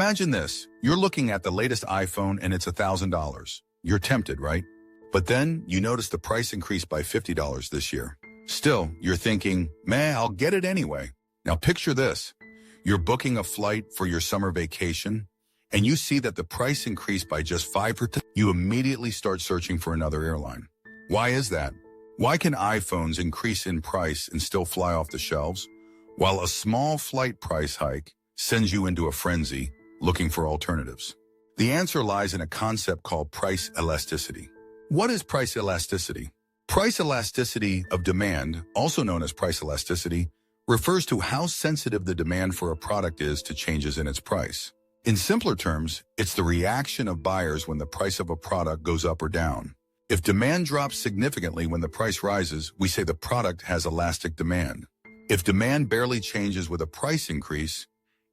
Imagine this. You're looking at the latest iPhone and it's $1,000. You're tempted, right? But then you notice the price increased by $50 this year. Still, you're thinking, man, I'll get it anyway. Now picture this. You're booking a flight for your summer vacation and you see that the price increased by just 5%. You immediately start searching for another airline. Why is that? Why can iPhones increase in price and still fly off the shelves, while a small flight price hike sends you into a frenzy looking for alternatives? The answer lies in a concept called price elasticity. What is price elasticity? Price elasticity of demand, also known as price elasticity, refers to how sensitive the demand for a product is to changes in its price. In simpler terms, it's the reaction of buyers when the price of a product goes up or down. If demand drops significantly when the price rises, we say the product has elastic demand. If demand barely changes with a price increase,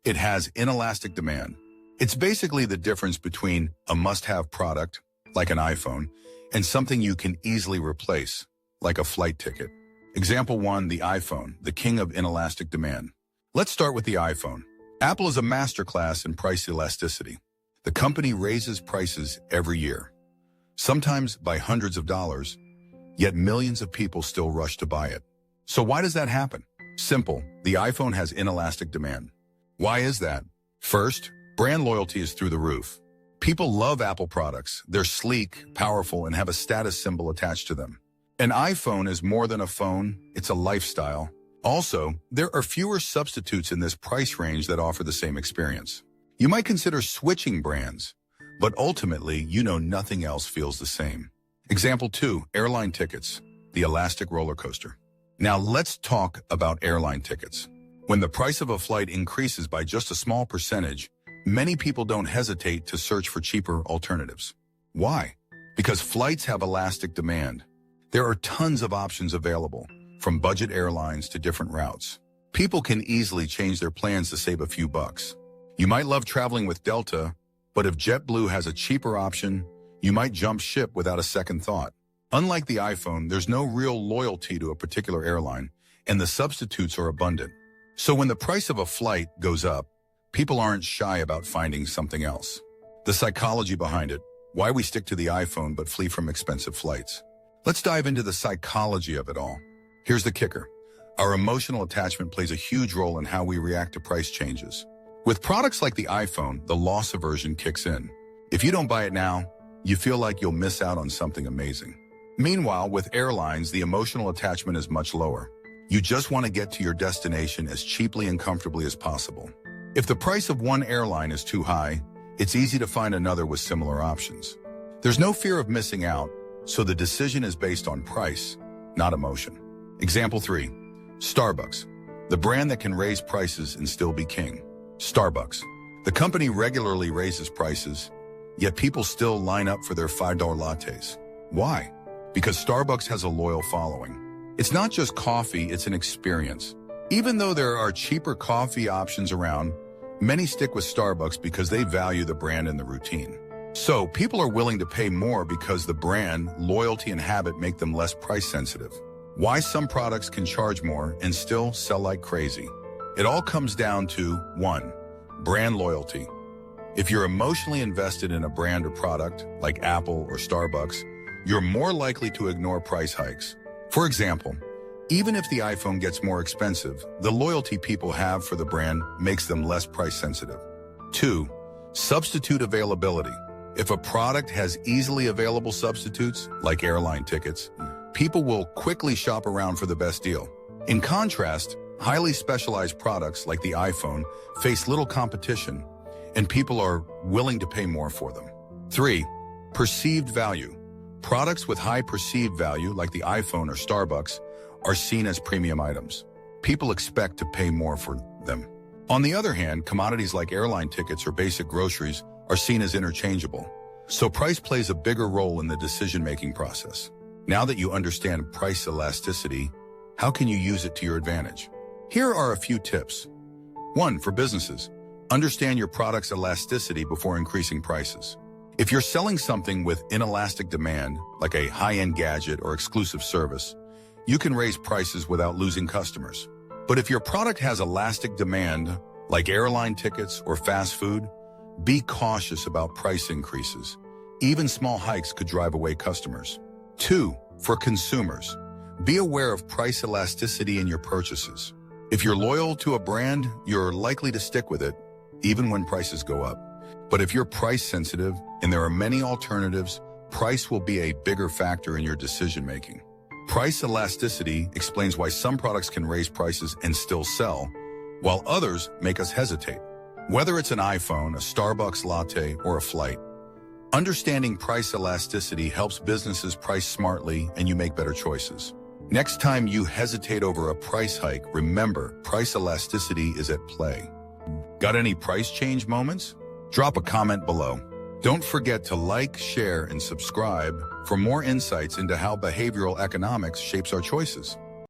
it has inelastic demand. It's basically the difference between a must-have product, like an iPhone, and something you can easily replace, like a flight ticket. Example 1, the iPhone, the king of inelastic demand. Let's start with the iPhone. Apple is a masterclass in price elasticity. The company raises prices every year, sometimes by hundreds of dollars, yet millions of people still rush to buy it. So why does that happen? Simple, the iPhone has inelastic demand. Why is that? First, brand loyalty is through the roof. People love Apple products. They're sleek, powerful, and have a status symbol attached to them. An iPhone is more than a phone, it's a lifestyle. Also, there are fewer substitutes in this price range that offer the same experience. You might consider switching brands, but ultimately, you know nothing else feels the same. Example 2, airline tickets, the elastic roller coaster. Now let's talk about airline tickets. When the price of a flight increases by just a small percentage, many people don't hesitate to search for cheaper alternatives. Why? Because flights have elastic demand. There are tons of options available, from budget airlines to different routes. People can easily change their plans to save a few bucks. You might love traveling with Delta, but if JetBlue has a cheaper option, you might jump ship without a second thought. Unlike the iPhone, there's no real loyalty to a particular airline, and the substitutes are abundant. So when the price of a flight goes up, people aren't shy about finding something else. The psychology behind it, why we stick to the iPhone but flee from expensive flights. Let's dive into the psychology of it all. Here's the kicker. Our emotional attachment plays a huge role in how we react to price changes. With products like the iPhone, the loss aversion kicks in. If you don't buy it now, you feel like you'll miss out on something amazing. Meanwhile, with airlines, the emotional attachment is much lower. You just want to get to your destination as cheaply and comfortably as possible. If the price of one airline is too high, it's easy to find another with similar options. There's no fear of missing out, so the decision is based on price, not emotion. Example 3, Starbucks, the brand that can raise prices and still be king. Starbucks, the company regularly raises prices, yet people still line up for their $5 lattes. Why? Because Starbucks has a loyal following. It's not just coffee, it's an experience. Even though there are cheaper coffee options around, many stick with Starbucks because they value the brand and the routine. So people are willing to pay more because the brand, loyalty, and habit make them less price sensitive. Why some products can charge more and still sell like crazy? It all comes down to 1, brand loyalty. If you're emotionally invested in a brand or product, like Apple or Starbucks, you're more likely to ignore price hikes. For example, even if the iPhone gets more expensive, the loyalty people have for the brand makes them less price sensitive. 2, substitute availability. If a product has easily available substitutes, like airline tickets, people will quickly shop around for the best deal. In contrast, highly specialized products like the iPhone face little competition, and people are willing to pay more for them. 3, perceived value. Products with high perceived value, like the iPhone or Starbucks, are seen as premium items. People expect to pay more for them. On the other hand, commodities like airline tickets or basic groceries are seen as interchangeable. So price plays a bigger role in the decision-making process. Now that you understand price elasticity, how can you use it to your advantage? Here are a few tips. 1, for businesses, understand your product's elasticity before increasing prices. If you're selling something with inelastic demand, like a high-end gadget or exclusive service, you can raise prices without losing customers. But if your product has elastic demand, like airline tickets or fast food, Be cautious about price increases. Even small hikes could drive away customers. 2. For consumers, be aware of price elasticity in your purchases. If you're loyal to a brand, you're likely to stick with it, even when prices go up. But if you're price sensitive and there are many alternatives, price will be a bigger factor in your decision-making. Price elasticity explains why some products can raise prices and still sell, while others make us hesitate. Whether it's an iPhone, a Starbucks latte, or a flight, understanding price elasticity helps businesses price smartly and you make better choices. Next time you hesitate over a price hike, remember, price elasticity is at play. Got any price change moments? Drop a comment below. Don't forget to like, share, and subscribe for more insights into how behavioral economics shapes our choices.